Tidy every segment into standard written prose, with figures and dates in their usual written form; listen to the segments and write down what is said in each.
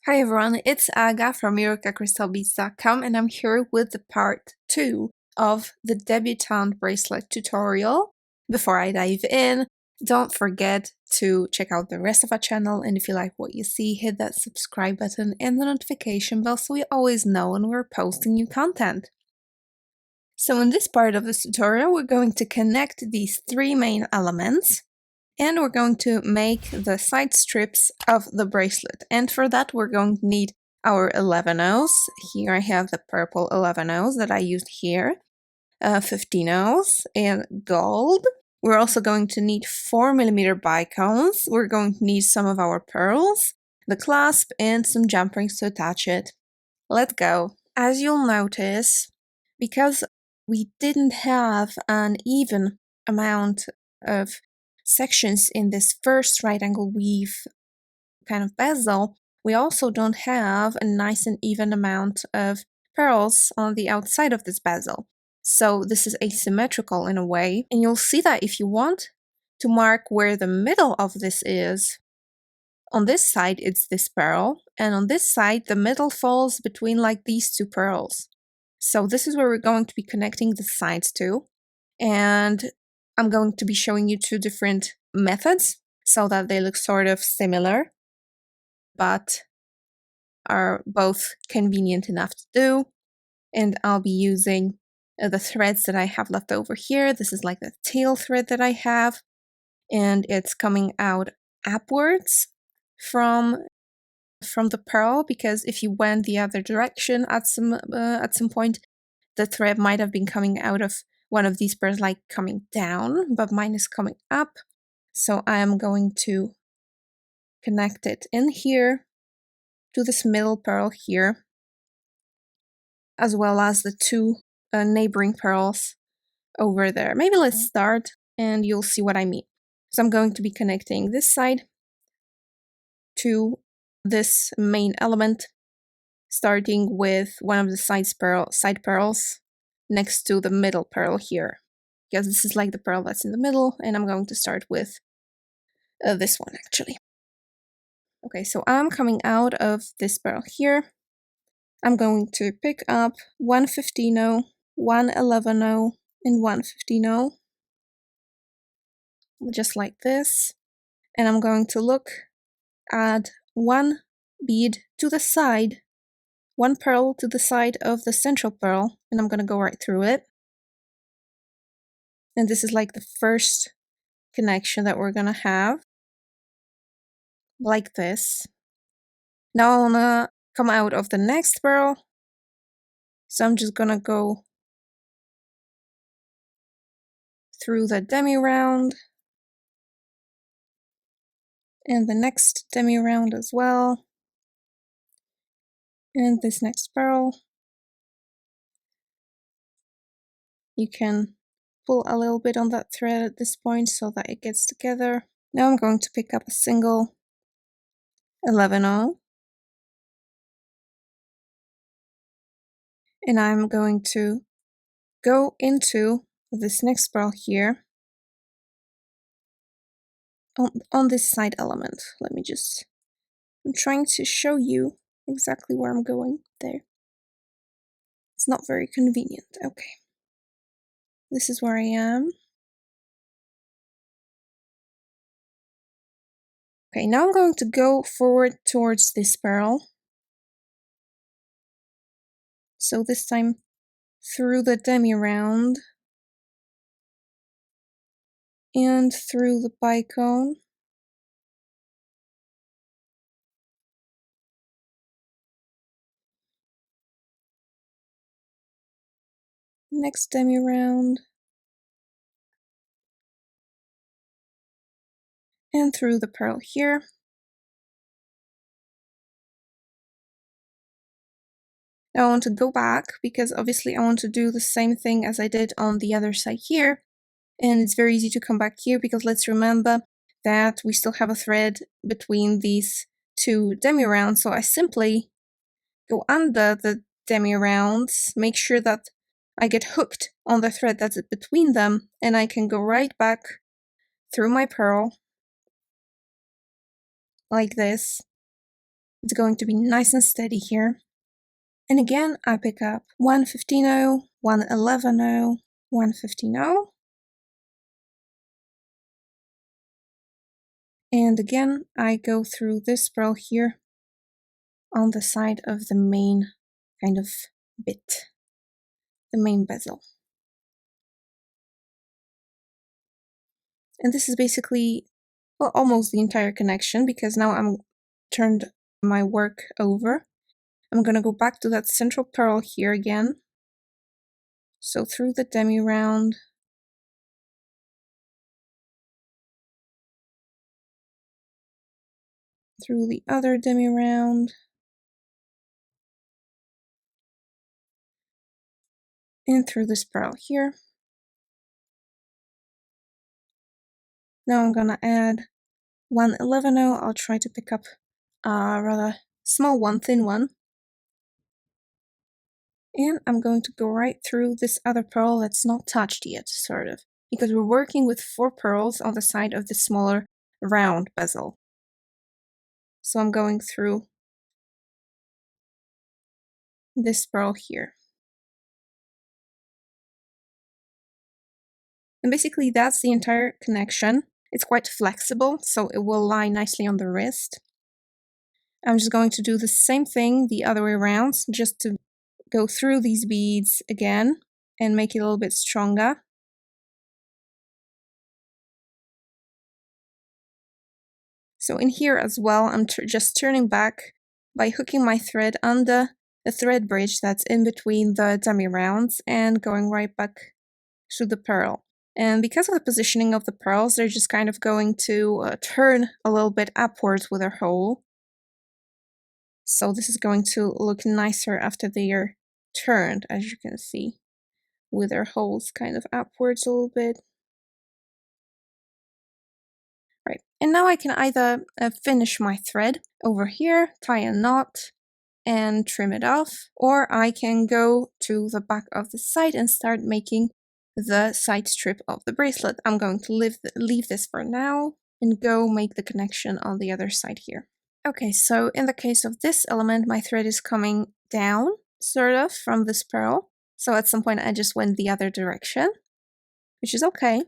Hi everyone, it's Aga from EurekaCrystalBeads.com and I'm here with the part 2 of the Debutante Bracelet tutorial. Before I dive in, don't forget to check out the rest of our channel, and if you like what you see, hit that subscribe button and the notification bell so you always know when we're posting new content. So in this part of this tutorial, we're going to connect these three main elements. And we're going to make the side strips of the bracelet. And for that, we're going to need our 11-0s. Here I have the purple 11-0s that I used here, 15-0s, and gold. We're also going to need 4mm bicones. We're going to need some of our pearls, the clasp, and some jump rings to attach it. Let's go. As you'll notice, because we didn't have an even amount of sections in this first right angle weave kind of bezel, we also don't have a nice and even amount of pearls on the outside of this bezel. So this is asymmetrical in a way, and you'll see that if you want to mark where the middle of this is. On this side it's this pearl, and on this side the middle falls between like these two pearls. So this is where we're going to be connecting the sides to, and I'm going to be showing you two different methods so that they look sort of similar, but are both convenient enough to do. And I'll be using the threads that I have left over here. This is like the tail thread that I have, and it's coming out upwards from the pearl, because if you went the other direction at some point, the thread might have been coming out of one of these pearls, like coming down, but mine is coming up. So I am going to connect it in here to this middle pearl here, as well as the two neighboring pearls over there. Maybe let's start and you'll see what I mean. So I'm going to be connecting this side to this main element, starting with one of the side pearls next to the middle pearl here, because this is like the pearl that's in the middle, and I'm going to start with this one actually. Okay, so I'm coming out of this pearl here. I'm going to pick up one 15-0, one 11-0, and one 15-0, just like this. And I'm going to add one bead to the side, one pearl to the side of the central pearl, and I'm going to go right through it. And this is like the first connection that we're going to have, like this. Now I want to come out of the next pearl, so I'm just going to go through the demi-round and the next demi-round as well, and this next pearl. You can pull a little bit on that thread at this point so that it gets together. Now I'm going to pick up a single 11-0, and I'm going to go into this next pearl here on this side element. I'm trying to show you exactly where I'm going there. It's not very convenient. Okay. This is where I am. Okay, now I'm going to go forward towards this pearl. So this time through the demi-round and through the bicone. Next demi-round. And through the pearl here. Now I want to go back, because obviously I want to do the same thing as I did on the other side here. And it's very easy to come back here, because let's remember that we still have a thread between these two demi-rounds. So I simply go under the demi-rounds, make sure that I get hooked on the thread that's between them, and I can go right back through my pearl like this, It's going to be nice and steady here. And again, I pick up 115-0, 111-0, 115-0. And again, I go through this pearl here on the side of the main kind of bit, the main bezel. And this is basically, well, almost the entire connection, because now I'm turned my work over. I'm gonna go back to that central pearl here again. So through the demi-round, through the other demi-round, and through this pearl here. Now I'm gonna add 111-0. I'll try to pick up a rather small one, thin one. And I'm going to go right through this other pearl that's not touched yet, sort of, because we're working with 4 pearls on the side of the smaller round bezel. So I'm going through this pearl here. And basically that's the entire connection. It's quite flexible, so it will lie nicely on the wrist. I'm just going to do the same thing the other way around, just to go through these beads again and make it a little bit stronger. So in here as well, I'm just turning back by hooking my thread under the thread bridge that's in between the dummy rounds and going right back to the pearl. And because of the positioning of the pearls, they're just kind of going to turn a little bit upwards with their hole. So this is going to look nicer after they are turned, as you can see, with their holes kind of upwards a little bit. Right, and now I can either finish my thread over here, tie a knot, and trim it off, or I can go to the back of the side and start making the side strip of the bracelet. I'm going to leave this for now and go make the connection on the other side here. Okay, so in the case of this element, my thread is coming down, sort of, from this pearl. So at some point I just went the other direction, which is okay.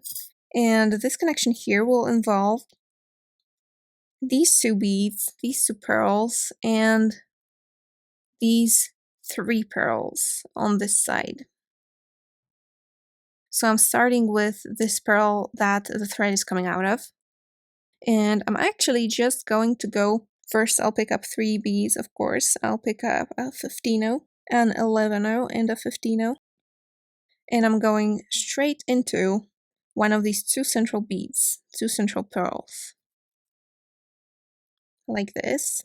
And this connection here will involve these 2 beads, these 2 pearls, and these 3 pearls on this side. So I'm starting with this pearl that the thread is coming out of. And I'm actually just going to go, first I'll pick up 3 beads, of course. I'll pick up a 15-0, an 11-0, and a 15-0. And I'm going straight into one of these 2 central beads, 2 central pearls. Like this.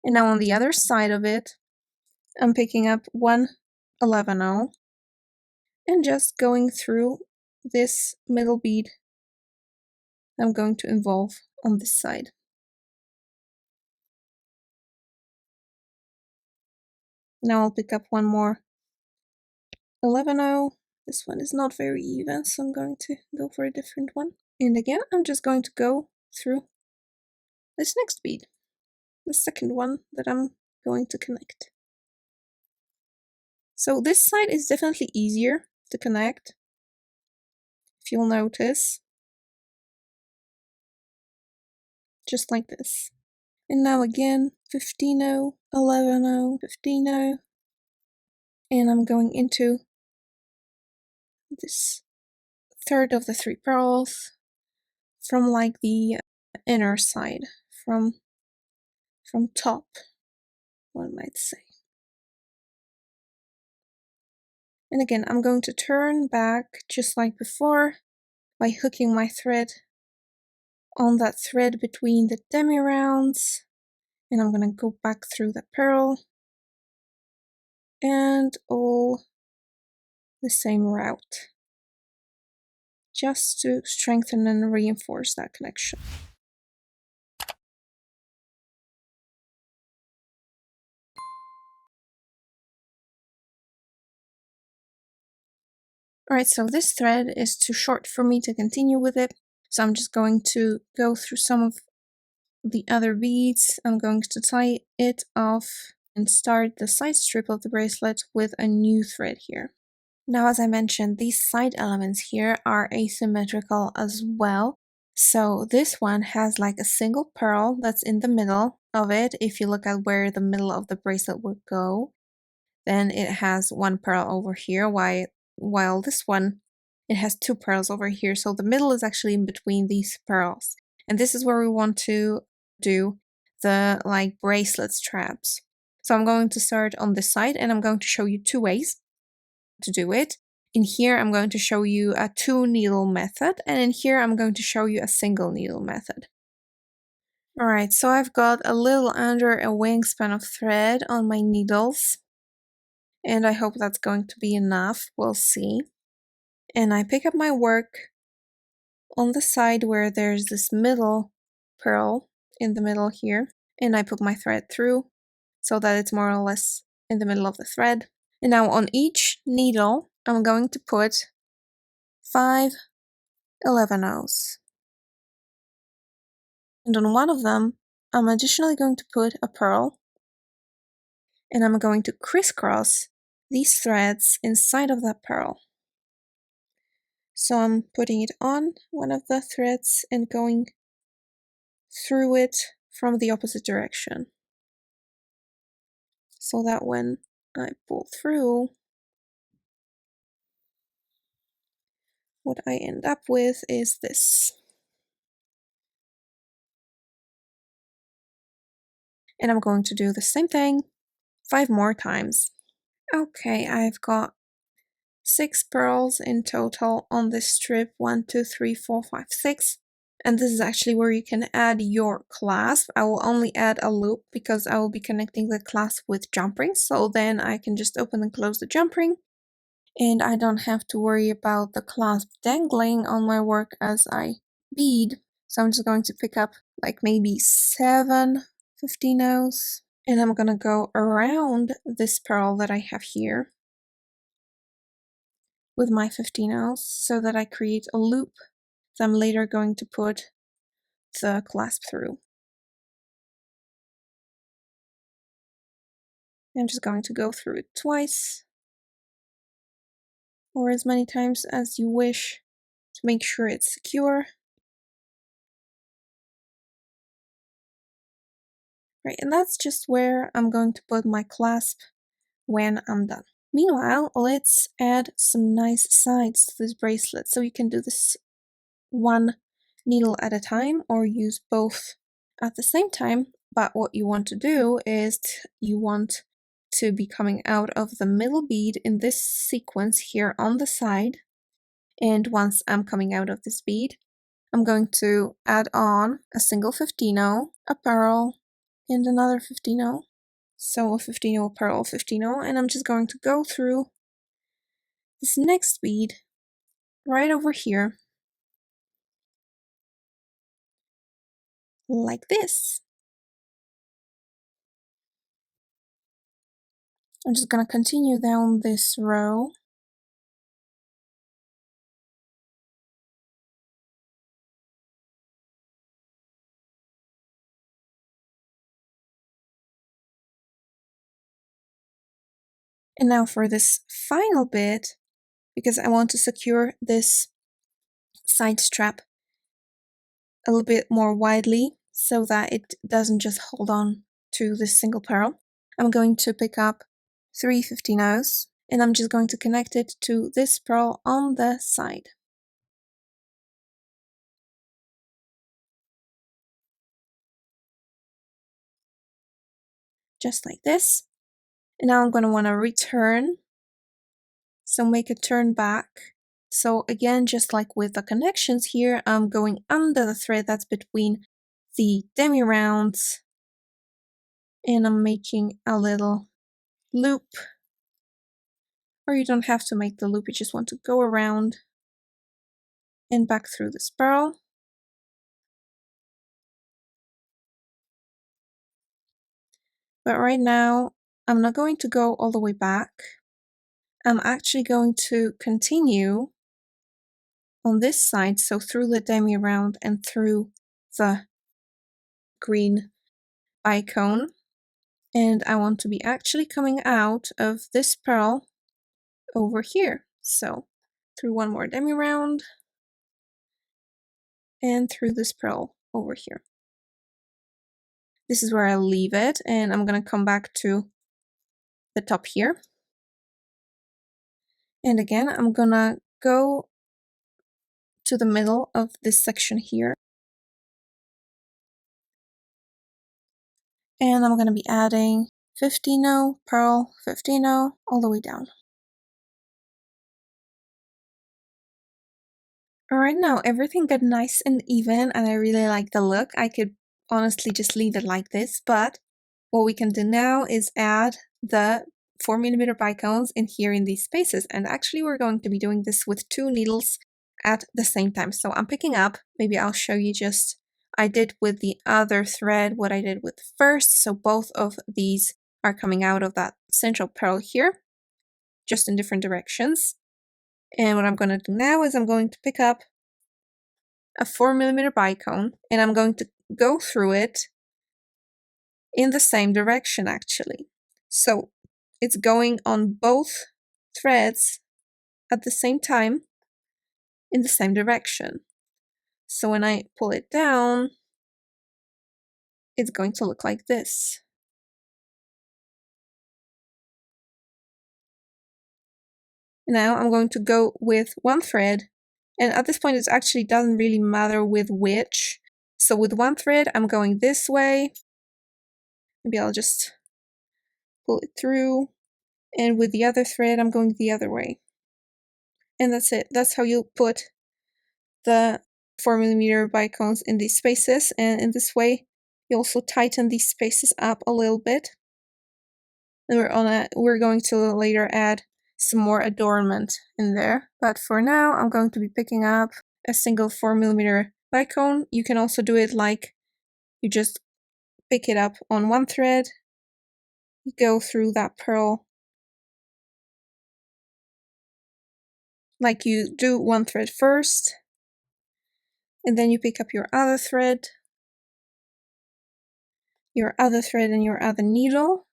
And now on the other side of it, I'm picking up one 11-0 and just going through this middle bead I'm going to involve on this side. Now I'll pick up one more 11-0. This one is not very even, so I'm going to go for a different one. And again, I'm just going to go through this next bead, the second one that I'm going to connect. So this side is definitely easier to connect, if you'll notice. Just like this. And now again, 15-0, 11-0, 15-0. And I'm going into this third of the 3 pearls from like the inner side, from top, one might say. And again, I'm going to turn back just like before by hooking my thread on that thread between the demi-rounds, and I'm going to go back through the pearl and all the same route, just to strengthen and reinforce that connection. Alright, so this thread is too short for me to continue with it, So I'm just going to go through some of the other beads. I'm going to tie it off and start the side strip of the bracelet with a new thread here. Now, as I mentioned, these side elements here are asymmetrical as well. So this one has like a single pearl that's in the middle of it. If you look at where the middle of the bracelet would go, then it has one pearl over here, while this one, it has two pearls over here. So the middle is actually in between these pearls. And this is where we want to do the like bracelet straps. So I'm going to start on this side and I'm going to show you two ways to do it. In here, I'm going to show you a 2-needle method, and in here, I'm going to show you a single needle method. Alright, so I've got a little under a wingspan of thread on my needles, and I hope that's going to be enough, we'll see. And I pick up my work on the side where there's this middle pearl in the middle here, and I put my thread through so that it's more or less in the middle of the thread. And now on each needle, I'm going to put 5 11-0s. And on one of them, I'm additionally going to put a pearl, and I'm going to crisscross these threads inside of that pearl. So I'm putting it on one of the threads and going through it from the opposite direction. So that when I pull through, what I end up with is this. And I'm going to do the same thing 5 more times. Okay, I've got 6 pearls in total on this strip. 1, 2, 3, 4, 5, 6. And this is actually where you can add your clasp. I will only add a loop because I will be connecting the clasp with jump rings. So then I can just open and close the jump ring. And I don't have to worry about the clasp dangling on my work as I bead. So I'm just going to pick up like maybe 7 15-0s. And I'm gonna go around this pearl that I have here with my 15-0s so that I create a loop that I'm later going to put the clasp through. I'm just going to go through it twice or as many times as you wish to make sure it's secure. Right, and that's just where I'm going to put my clasp when I'm done. Meanwhile, let's add some nice sides to this bracelet. So you can do this one needle at a time or use both at the same time. But what you want to do is you want to be coming out of the middle bead in this sequence here on the side. And once I'm coming out of this bead, I'm going to add on a single 15-0, a pearl, and another 15-0. So a 15-0, pearl, 15-0, and I'm just going to go through this next bead right over here, like this. I'm just gonna continue down this row. And now for this final bit, because I want to secure this side strap a little bit more widely so that it doesn't just hold on to this single pearl, I'm going to pick up 3 15-0s and I'm just going to connect it to this pearl on the side. Just like this. And now I'm going to want to return. So make a turn back. So again, just like with the connections here, I'm going under the thread that's between the demi-rounds and I'm making a little loop. Or you don't have to make the loop, you just want to go around and back through the spiral. But right now, I'm not going to go all the way back. I'm actually going to continue on this side, so through the demi-round and through the green bicone. And I want to be actually coming out of this pearl over here. So through one more demi-round and through this pearl over here. This is where I'll leave it, and I'm gonna come back to the top here. And again, I'm gonna go to the middle of this section here. And I'm gonna be adding 15-0, pearl, 15-0, all the way down. Alright, now everything got nice and even, and I really like the look. I could honestly just leave it like this, but what we can do now is add the 4mm bicones in here in these spaces. And actually we're going to be doing this with 2 needles at the same time. So I'm picking up, maybe I'll show you just, I did with the other thread what I did with first. So both of these are coming out of that central pearl here, just in different directions. And what I'm going to do now is I'm going to pick up a 4mm bicone and I'm going to go through it in the same direction actually. So it's going on both threads at the same time in the same direction. So when I pull it down, it's going to look like this. Now I'm going to go with one thread, and at this point it actually doesn't really matter with which. So with one thread I'm going this way, maybe I'll just pull it through, and with the other thread I'm going the other way. And that's it. That's how you put the 4mm bicones in these spaces, and in this way you also tighten these spaces up a little bit. And we're going to later add some more adornment in there. But for now, I'm going to be picking up a single 4mm bicone. You can also do it like you just pick it up on one thread, you go through that pearl, like you do one thread first, and then you pick up your other thread and your other needle,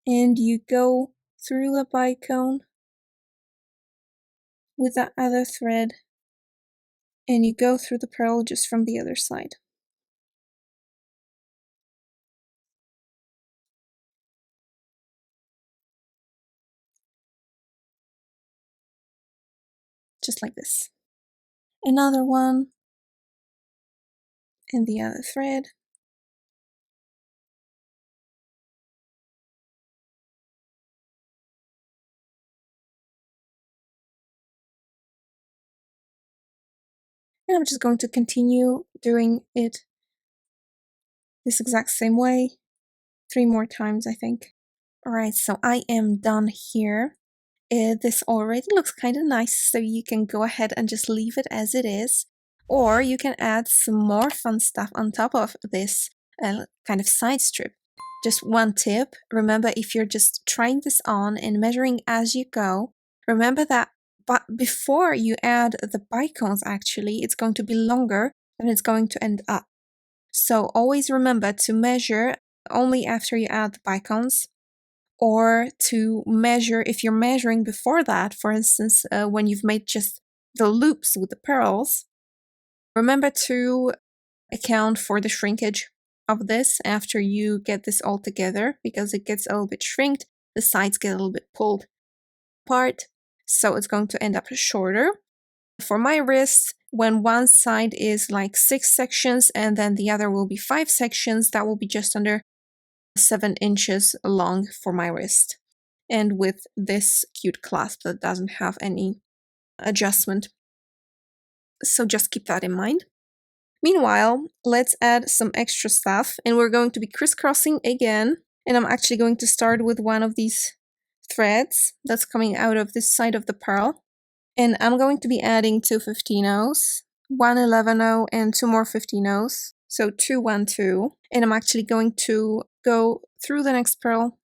and you go through the bicone with that other thread, and you go through the pearl just from the other side. Just like this. Another one, and the other thread. And I'm just going to continue doing it this exact same way 3 more times, I think. Alright, so I am done here. This already looks kind of nice, so you can go ahead and just leave it as it is. Or you can add some more fun stuff on top of this kind of side strip. Just one tip, remember if you're just trying this on and measuring as you go, remember that but before you add the bicones actually, it's going to be longer and it's going to end up. So always remember to measure only after you add the bicones, or to measure if you're measuring before that, for instance, when you've made just the loops with the pearls. Remember to account for the shrinkage of this after you get this all together, because it gets a little bit shrinked, the sides get a little bit pulled apart, so it's going to end up shorter. For my wrist, when one side is like 6 sections and then the other will be 5 sections, that will be just under 7 inches long for my wrist. And with this cute clasp that doesn't have any adjustment. So just keep that in mind. Meanwhile, let's add some extra stuff, and we're going to be crisscrossing again. And I'm actually going to start with one of these threads that's coming out of this side of the pearl. And I'm going to be adding 2 15-0s, 1 11-0, and 2 more 15-0s. So 2 1 2. And I'm actually going to go through the next pearl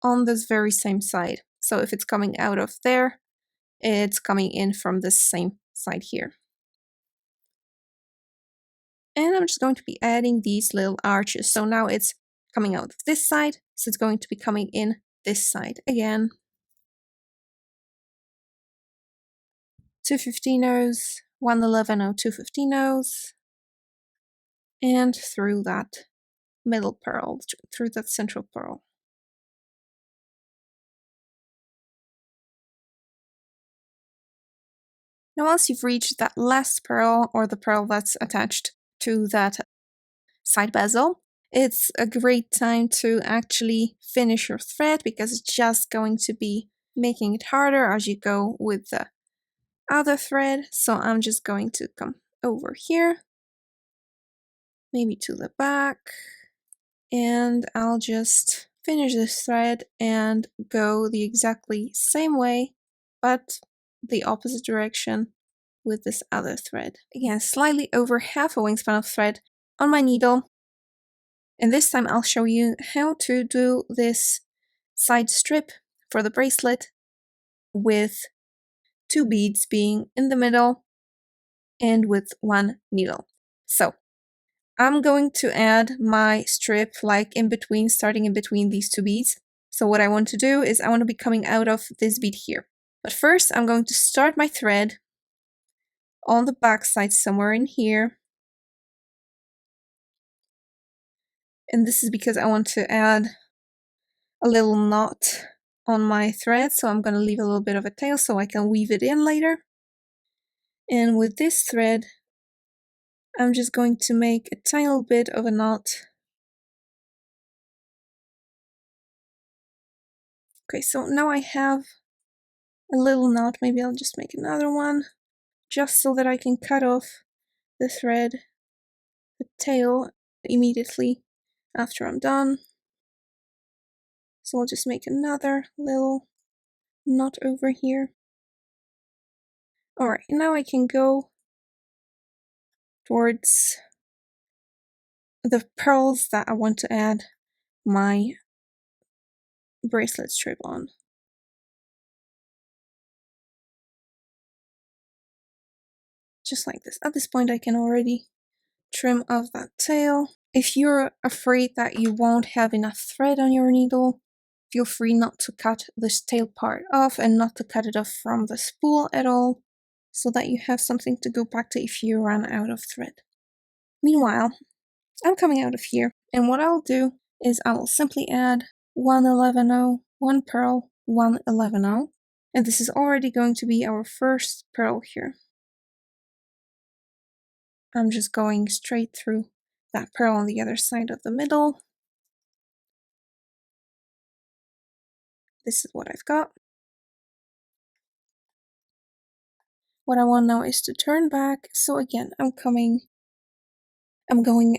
on this very same side. So if it's coming out of there, it's coming in from the same side here. And I'm just going to be adding these little arches. So now it's coming out of this side, so it's going to be coming in this side again. 2 15-0s, 1 11-0, 2 15-0s, and through that middle pearl, through that central pearl. Now once you've reached that last pearl, or the pearl that's attached to that side bezel, it's a great time to actually finish your thread, because it's just going to be making it harder as you go with the other thread. So I'm just going to come over here, maybe to the back, and I'll just finish this thread and go the exactly same way, but the opposite direction with this other thread. Again, slightly over half a wingspan of thread on my needle. And this time I'll show you how to do this side strip for the bracelet with 2 beads being in the middle and with 1 needle. So I'm going to add my strip like in between, starting in between these 2 beads. So what I want to do is I want to be coming out of this bead here. But first I'm going to start my thread on the back side somewhere in here. And this is because I want to add a little knot on my thread, so I'm going to leave a little bit of a tail so I can weave it in later. And with this thread, I'm just going to make a tiny bit of a knot. Okay, so now I have a little knot. Maybe I'll just make another one, just so that I can cut off the thread, the tail, immediately after I'm done. So I'll just make another little knot over here. Alright, now I can go towards the pearls that I want to add my bracelet strip on. Just like this. At this point I can already trim off that tail. If you're afraid that you won't have enough thread on your needle, feel free not to cut this tail part off and not to cut it off from the spool at all, so that you have something to go back to if you run out of thread. Meanwhile, I'm coming out of here, and what I'll do is I will simply add 1 11-0, 1 pearl, 1 11-0, and this is already going to be our first pearl here. I'm just going straight through that pearl on the other side of the middle. This is what I've got. What I want now is to turn back. So again, I'm going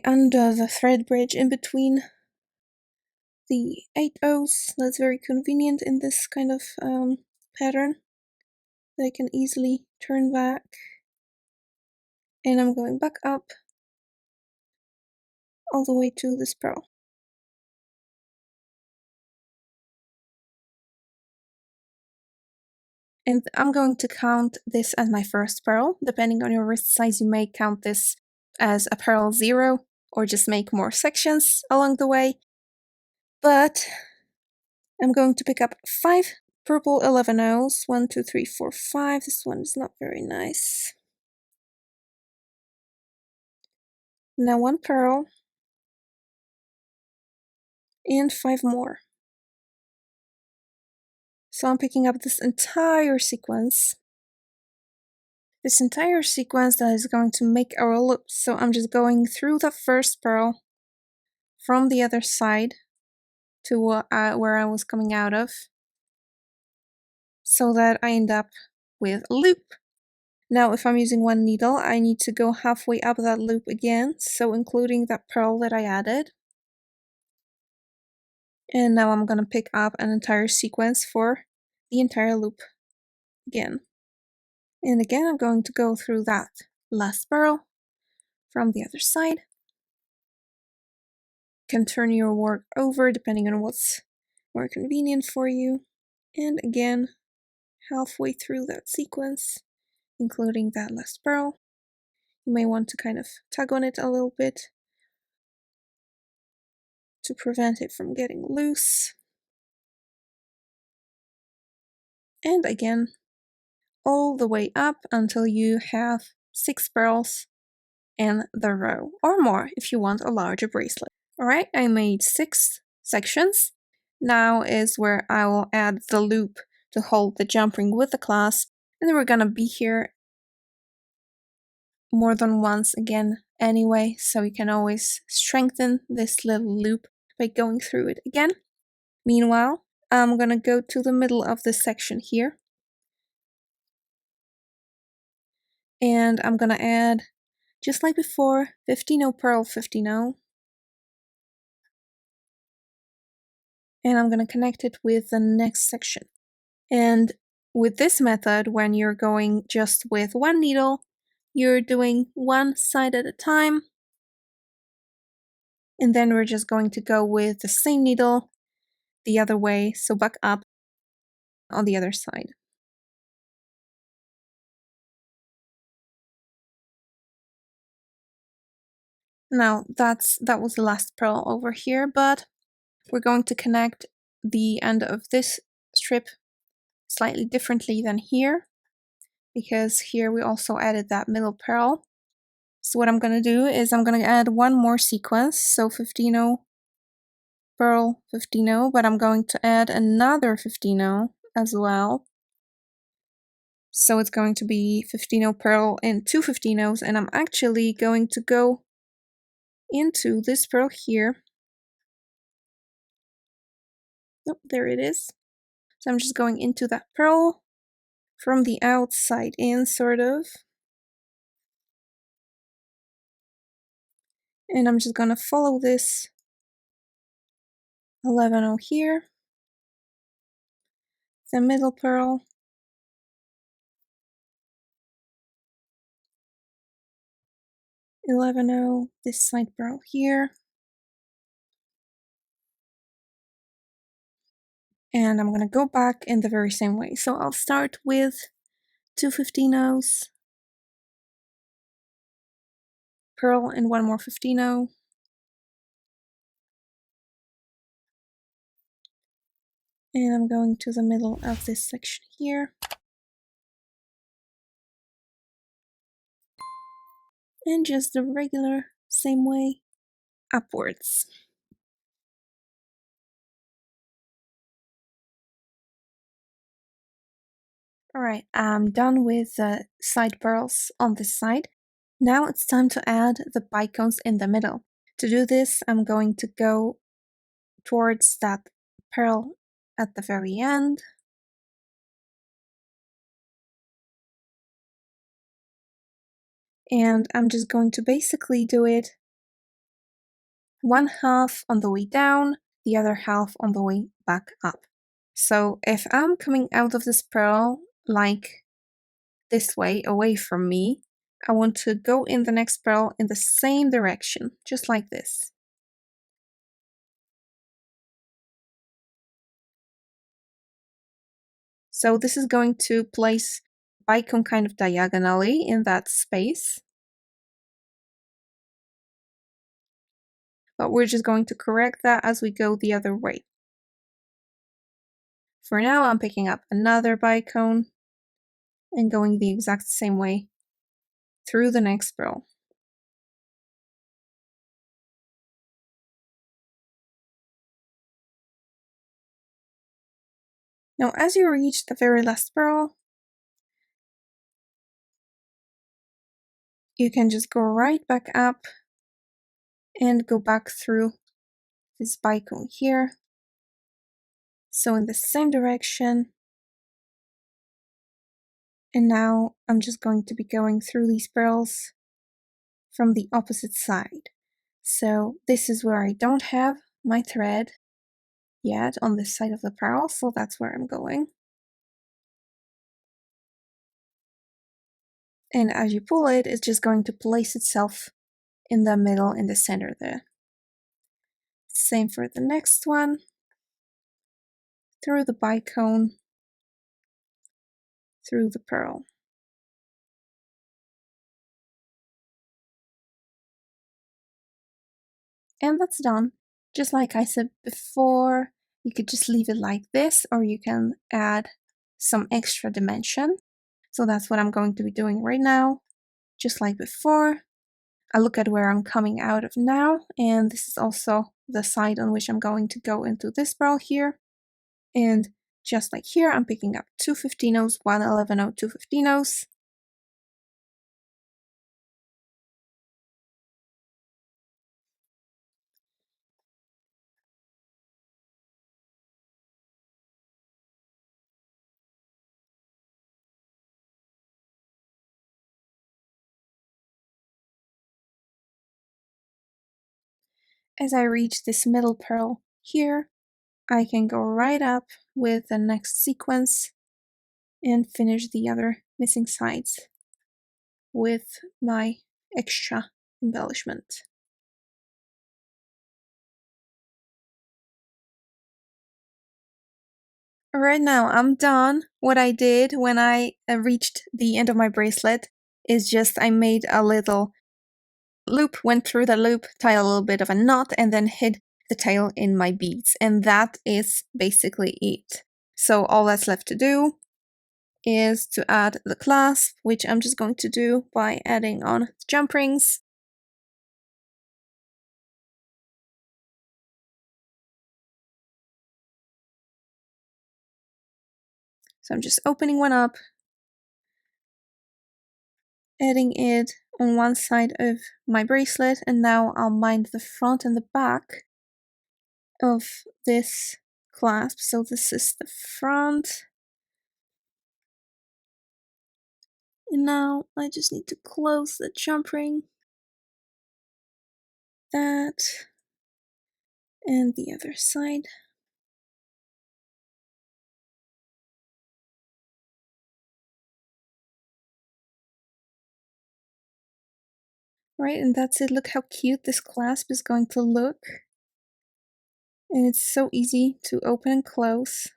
under the thread bridge in between the 8 O's. That's very convenient in this kind of pattern, that I can easily turn back. And I'm going back up all the way to this pearl. And I'm going to count this as my first pearl. Depending on your wrist size, you may count this as a pearl 0, or just make more sections along the way. But I'm going to pick up 5 purple 11-0s. 1, 2, 3, 4, 5. This one is not very nice. Now 1 pearl. And 5 more. So I'm picking up this entire sequence. This entire sequence that is going to make our loop. So I'm just going through the first pearl from the other side to where I was coming out of, so that I end up with a loop. Now if I'm using 1 needle, I need to go halfway up that loop again, so including that pearl that I added. And now I'm gonna pick up an entire sequence for the entire loop again. And again, I'm going to go through that last pearl from the other side. You can turn your work over depending on what's more convenient for you. And again, halfway through that sequence, including that last pearl. You may want to kind of tug on it a little bit to prevent it from getting loose. And again, all the way up until you have 6 pearls in the row, or more if you want a larger bracelet. Alright, I made 6 sections. Now is where I will add the loop to hold the jump ring with the clasp, and then we're gonna be here more than once again anyway, so you can always strengthen this little loop by going through it again. Meanwhile, I'm gonna go to the middle of this section here, and I'm gonna add, just like before, 15-0 pearl 15-0, and I'm gonna connect it with the next section. And with this method, when you're going just with one needle, you're doing one side at a time, and then we're just going to go with the same needle the other way, so back up on the other side. Now that was the last pearl over here, but we're going to connect the end of this strip slightly differently than here, because here we also added that middle pearl. So what I'm going to do is I'm going to add one more sequence, so 15-0 pearl 15-0, but I'm going to add another 15-0 as well. So it's going to be 15-0 pearl and 2 15-0s, and I'm actually going to go into this pearl here. Oh, there it is. So I'm just going into that pearl from the outside in, sort of. And I'm just gonna follow this 11-0 here, the middle pearl, 11-0, this side pearl here, and I'm gonna go back in the very same way. So I'll start with 2 15-0s, pearl and one more 15-0, and I'm going to the middle of this section here, and just the regular same way upwards. Alright, I'm done with the side pearls on this side. Now it's time to add the bicones in the middle. To do this, I'm going to go towards that pearl at the very end. And I'm just going to basically do it one half on the way down, the other half on the way back up. So if I'm coming out of this pearl like this way, away from me, I want to go in the next pearl in the same direction, just like this. So this is going to place bicone kind of diagonally in that space. But we're just going to correct that as we go the other way. For now, I'm picking up another bicone and going the exact same way through the next pearl. Now, as you reach the very last pearl, you can just go right back up and go back through this bicone here. So in the same direction. And now I'm just going to be going through these pearls from the opposite side. So this is where I don't have my thread yet on this side of the pearl, so that's where I'm going. And as you pull it, it's just going to place itself in the middle, in the center there. Same for the next one. Through the bicone. through the pearl. And that's done. Just like I said before, you could just leave it like this, or you can add some extra dimension. So that's what I'm going to be doing right now. Just like before, I look at where I'm coming out of now, and this is also the side on which I'm going to go into this pearl here. And just like here, I'm picking up 2 15-0s, 1 11-0, 2 15-0s. As I reach this middle pearl here, I can go right up with the next sequence and finish the other missing sides with my extra embellishment. Right now I'm done. What I did when I reached the end of my bracelet is just I made a little loop, went through the loop, tied a little bit of a knot, and then hid the tail in my beads. And that is basically it. So all that's left to do is to add the clasp, which I'm just going to do by adding on the jump rings. So I'm just opening one up, adding it on one side of my bracelet, and now I'll mind the front and the back of this clasp. So this is the front. And now I just need to close the jump ring. That. And the other side. Right, and that's it. Look how cute this clasp is going to look. And it's so easy to open and close.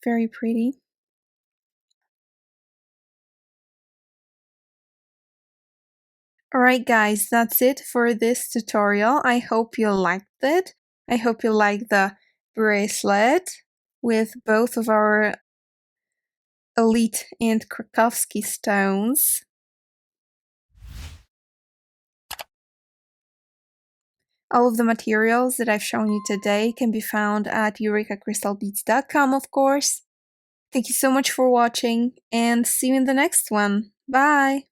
Very pretty. Alright guys, that's it for this tutorial. I hope you liked it. I hope you like the bracelet with both of our ELITE and Swarovski stones. All of the materials that I've shown you today can be found at eurekacrystalbeads.com, of course. Thank you so much for watching, and see you in the next one. Bye!